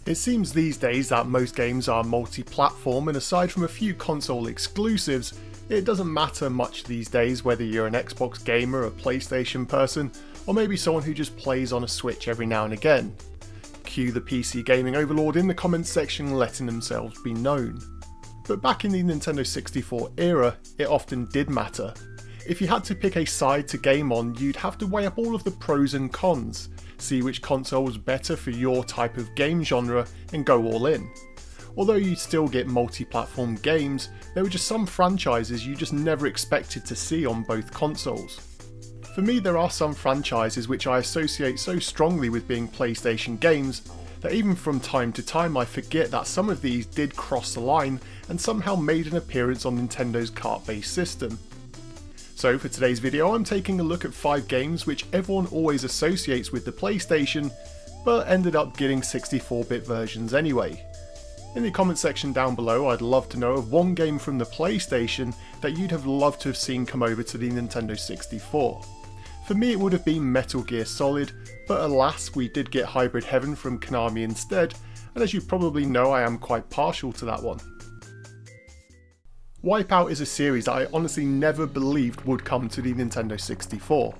It seems these days that most games are multi-platform, and aside from a few console exclusives, it doesn't matter much these days whether you're an Xbox gamer, a PlayStation person, or maybe someone who just plays on a Switch every now and again. Cue the PC gaming overlord in the comments section letting themselves be known. But back in the Nintendo 64 era, it often did matter. If you had to pick a side to game on, you'd have to weigh up all of the pros and cons, see which console was better for your type of game genre, and go all in. Although you'd still get multi-platform games, there were just some franchises you just never expected to see on both consoles. For me, there are some franchises which I associate so strongly with being PlayStation games that even from time to time I forget that some of these did cross the line and somehow made an appearance on Nintendo's cart-based system. So for today's video, I'm taking a look at 5 games which everyone always associates with the PlayStation, but ended up getting 64-bit versions anyway. In the comment section down below, I'd love to know of one game from the PlayStation that you'd have loved to have seen come over to the Nintendo 64. For me it would have been Metal Gear Solid, but alas we did get Hybrid Heaven from Konami instead, and as you probably know I am quite partial to that one. Wipeout is a series that I honestly never believed would come to the Nintendo 64.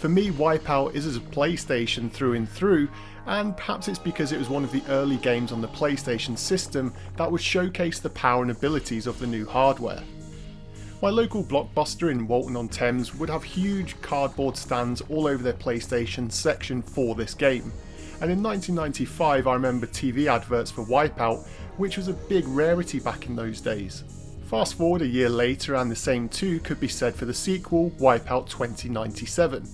For me, Wipeout is a PlayStation through and through, and perhaps it's because it was one of the early games on the PlayStation system that would showcase the power and abilities of the new hardware. My local Blockbuster in Walton-on-Thames would have huge cardboard stands all over their PlayStation section for this game, and in 1995 I remember TV adverts for Wipeout, which was a big rarity back in those days. Fast forward a year later and the same too could be said for the sequel, Wipeout 2097.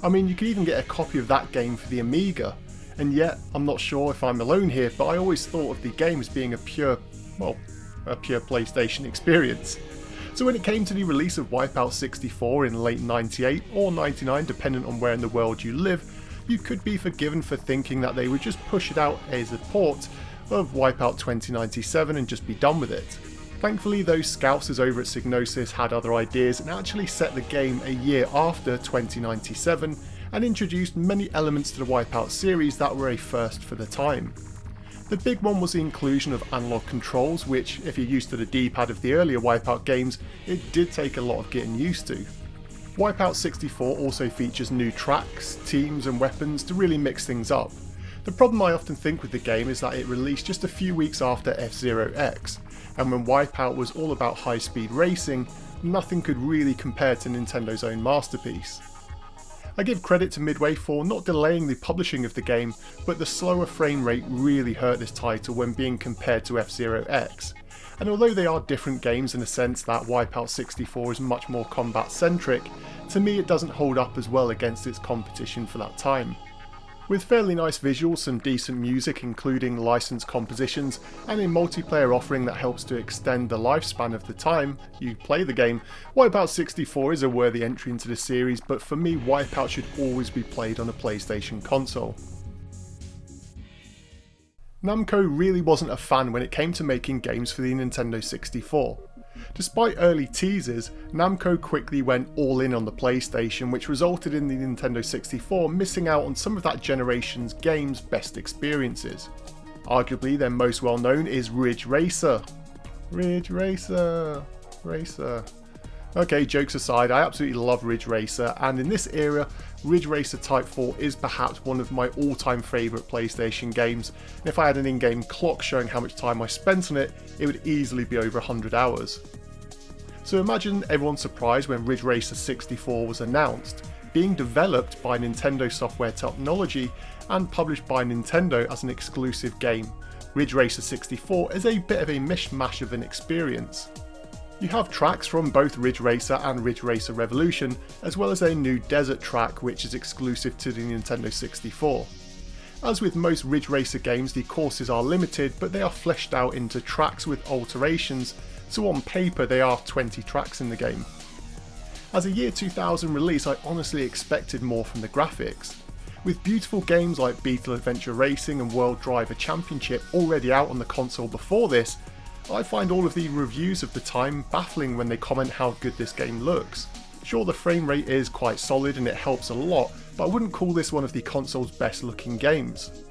I mean, you could even get a copy of that game for the Amiga, and yet I'm not sure if I'm alone here, but I always thought of the game as being a pure PlayStation experience. So when it came to the release of Wipeout 64 in late 98 or 99 dependent on where in the world you live, you could be forgiven for thinking that they would just push it out as a port of Wipeout 2097 and just be done with it. Thankfully those scousers over at Psygnosis had other ideas and actually set the game a year after 2097 and introduced many elements to the Wipeout series that were a first for the time. The big one was the inclusion of analog controls, which if you're used to the D-pad of the earlier Wipeout games, it did take a lot of getting used to. Wipeout 64 also features new tracks, teams and weapons to really mix things up. The problem I often think with the game is that it released just a few weeks after F-Zero X, and when Wipeout was all about high-speed racing, nothing could really compare to Nintendo's own masterpiece. I give credit to Midway for not delaying the publishing of the game, but the slower frame rate really hurt this title when being compared to F-Zero X. And although they are different games in the sense that Wipeout 64 is much more combat centric, to me it doesn't hold up as well against its competition for that time. With fairly nice visuals, some decent music including licensed compositions, and a multiplayer offering that helps to extend the lifespan of the time you play the game, Wipeout 64 is a worthy entry into the series, but for me Wipeout should always be played on a PlayStation console. Namco really wasn't a fan when it came to making games for the Nintendo 64. Despite early teasers, Namco quickly went all in on the PlayStation, which resulted in the Nintendo 64 missing out on some of that generation's games' best experiences. Arguably their most well known is Ridge Racer. Ridge Racer. Okay, jokes aside, I absolutely love Ridge Racer, and in this era, Ridge Racer Type 4 is perhaps one of my all-time favourite PlayStation games, and if I had an in-game clock showing how much time I spent on it, it would easily be over 100 hours. So imagine everyone's surprise when Ridge Racer 64 was announced, being developed by Nintendo Software Technology and published by Nintendo as an exclusive game. Ridge Racer 64 is a bit of a mishmash of an experience. You have tracks from both Ridge Racer and Ridge Racer Revolution, as well as a new desert track which is exclusive to the Nintendo 64. As with most Ridge Racer games, the courses are limited, but they are fleshed out into tracks with alterations, so on paper they are 20 tracks in the game. As a year 2000 release, I honestly expected more from the graphics. With beautiful games like Beetle Adventure Racing and World Driver Championship already out on the console before this, I find all of the reviews of the time baffling when they comment how good this game looks. Sure, the frame rate is quite solid and it helps a lot, but I wouldn't call this one of the console's best looking games.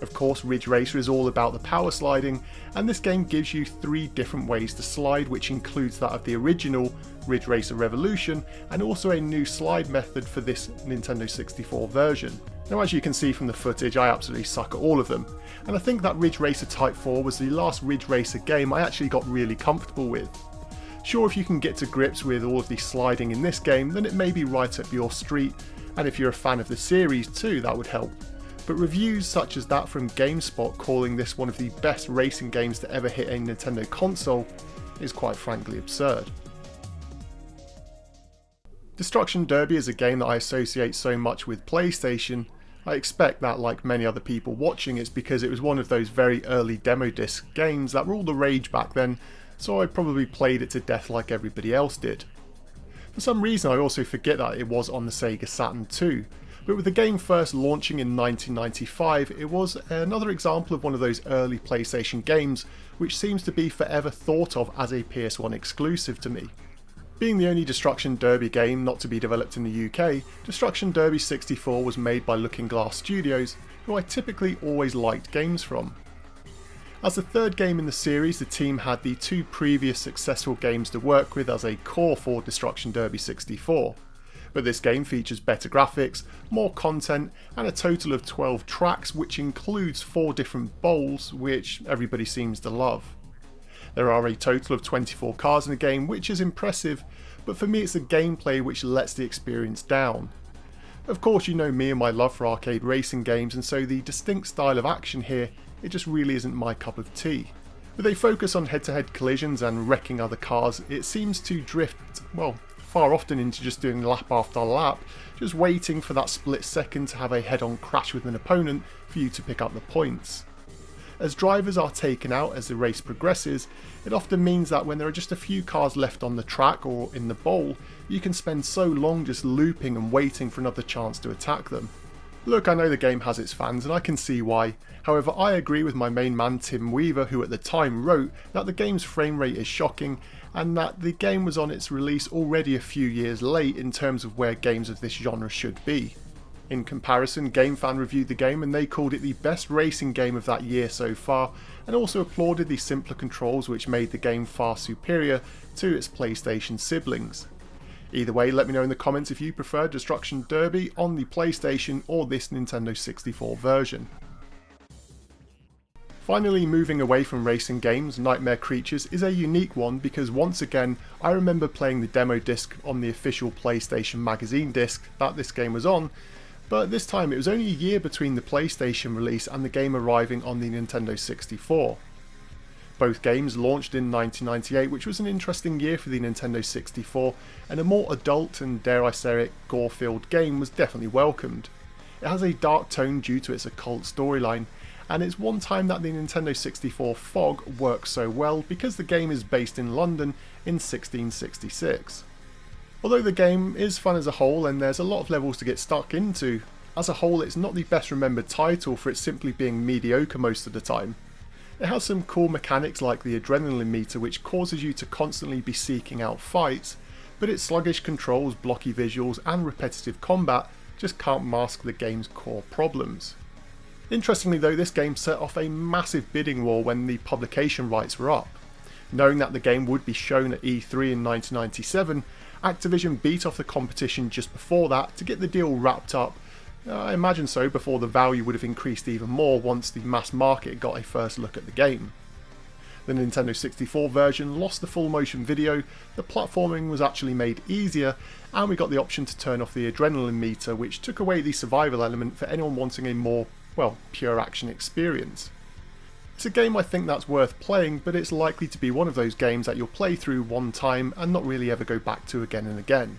Of course, Ridge Racer is all about the power sliding, and this game gives you 3 different ways to slide, which includes that of the original Ridge Racer Revolution, and also a new slide method for this Nintendo 64 version. Now, as you can see from the footage, I absolutely suck at all of them, and I think that Ridge Racer Type 4 was the last Ridge Racer game I actually got really comfortable with. Sure, if you can get to grips with all of the sliding in this game, then it may be right up your street, and if you're a fan of the series too, that would help. But reviews such as that from GameSpot calling this one of the best racing games to ever hit a Nintendo console is quite frankly absurd. Destruction Derby is a game that I associate so much with PlayStation. I expect that, like many other people watching, it's because it was one of those very early demo disc games that were all the rage back then, so I probably played it to death like everybody else did. For some reason I also forget that it was on the Sega Saturn too. But with the game first launching in 1995, it was another example of one of those early PlayStation games which seems to be forever thought of as a PS1 exclusive to me. Being the only Destruction Derby game not to be developed in the UK, Destruction Derby 64 was made by Looking Glass Studios, who I typically always liked games from. As the third game in the series, the team had the 2 previous successful games to work with as a core for Destruction Derby 64. But this game features better graphics, more content, and a total of 12 tracks, which includes 4 different bowls, which everybody seems to love. There are a total of 24 cars in the game, which is impressive, but for me it's the gameplay which lets the experience down. Of course, you know me and my love for arcade racing games, and so the distinct style of action here, it just really isn't my cup of tea. With a focus on head-to-head collisions and wrecking other cars, it seems to drift, well, far often into just doing lap after lap, just waiting for that split second to have a head-on crash with an opponent for you to pick up the points. As drivers are taken out as the race progresses, it often means that when there are just a few cars left on the track or in the bowl, you can spend so long just looping and waiting for another chance to attack them. Look, I know the game has its fans and I can see why. However, I agree with my main man Tim Weaver, who at the time wrote that the game's frame rate is shocking and that the game was on its release already a few years late in terms of where games of this genre should be. In comparison, GameFan reviewed the game and they called it the best racing game of that year so far, and also applauded the simpler controls which made the game far superior to its PlayStation siblings. Either way, let me know in the comments if you prefer Destruction Derby on the PlayStation or this Nintendo 64 version. Finally, moving away from racing games, Nightmare Creatures is a unique one because once again, I remember playing the demo disc on the official PlayStation magazine disc that this game was on, but this time it was only a year between the PlayStation release and the game arriving on the Nintendo 64. Both games launched in 1998, which was an interesting year for the Nintendo 64, and a more adult and, dare I say it, gore-filled game was definitely welcomed. It has a dark tone due to its occult storyline, and it's one time that the Nintendo 64 fog works so well because the game is based in London in 1666. Although the game is fun as a whole and there's a lot of levels to get stuck into, as a whole it's not the best remembered title for it simply being mediocre most of the time. It has some cool mechanics like the adrenaline meter which causes you to constantly be seeking out fights, but its sluggish controls, blocky visuals and repetitive combat just can't mask the game's core problems. Interestingly though, this game set off a massive bidding war when the publication rights were up. Knowing that the game would be shown at E3 in 1997, Activision beat off the competition just before that to get the deal wrapped up. I imagine so before the value would have increased even more once the mass market got a first look at the game. The Nintendo 64 version lost the full motion video, the platforming was actually made easier, and we got the option to turn off the adrenaline meter, which took away the survival element for anyone wanting a more, well, pure action experience. It's a game I think that's worth playing, but it's likely to be one of those games that you'll play through one time and not really ever go back to again and again.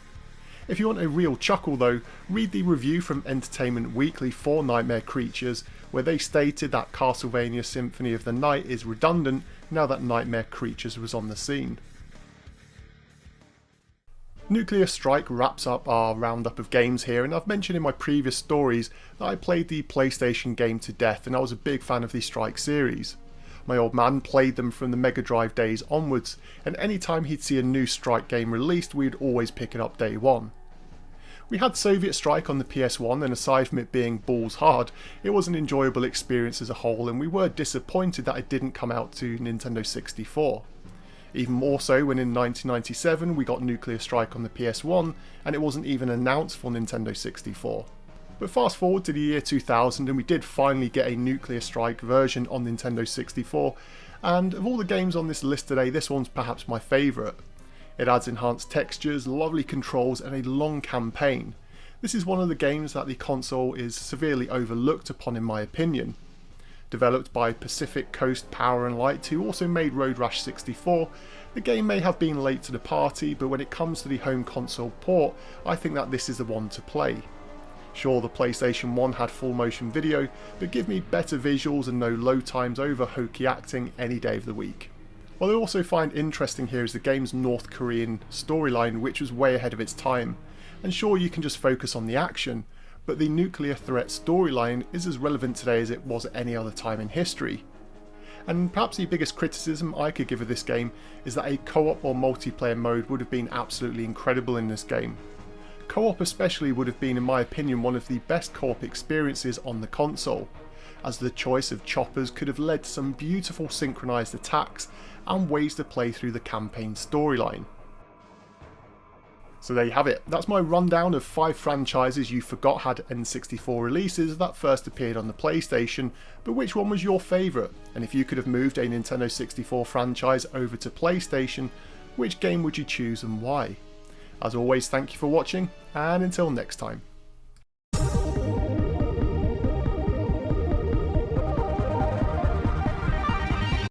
If you want a real chuckle though, read the review from Entertainment Weekly for Nightmare Creatures, where they stated that Castlevania Symphony of the Night is redundant now that Nightmare Creatures was on the scene. Nuclear Strike wraps up our roundup of games here, and I've mentioned in my previous stories that I played the PlayStation game to death and I was a big fan of the Strike series. My old man played them from the Mega Drive days onwards, and any time he'd see a new Strike game released we'd always pick it up day one. We had Soviet Strike on the PS1, and aside from it being balls hard, it was an enjoyable experience as a whole, and we were disappointed that it didn't come out to Nintendo 64. Even more so when in 1997 we got Nuclear Strike on the PS1 and it wasn't even announced for Nintendo 64. But fast forward to the year 2000 and we did finally get a Nuclear Strike version on Nintendo 64, and of all the games on this list today, this one's perhaps my favourite. It adds enhanced textures, lovely controls and a long campaign. This is one of the games that the console is severely overlooked upon in my opinion. Developed by Pacific Coast Power and Light, who also made Road Rash 64, the game may have been late to the party, but when it comes to the home console port, I think that this is the one to play. Sure, the PlayStation 1 had full motion video, but give me better visuals and no load times over hokey acting any day of the week. What I also find interesting here is the game's North Korean storyline, which was way ahead of its time. And sure, you can just focus on the action, but the nuclear threat storyline is as relevant today as it was at any other time in history. And perhaps the biggest criticism I could give of this game is that a co-op or multiplayer mode would have been absolutely incredible in this game. Co-op especially would have been, in my opinion, one of the best co-op experiences on the console, as the choice of choppers could have led to some beautiful synchronised attacks and ways to play through the campaign storyline. So there you have it. That's my rundown of 5 franchises you forgot had N64 releases that first appeared on the PlayStation, but which one was your favourite? And if you could have moved a Nintendo 64 franchise over to PlayStation, which game would you choose and why? As always, thank you for watching, and until next time.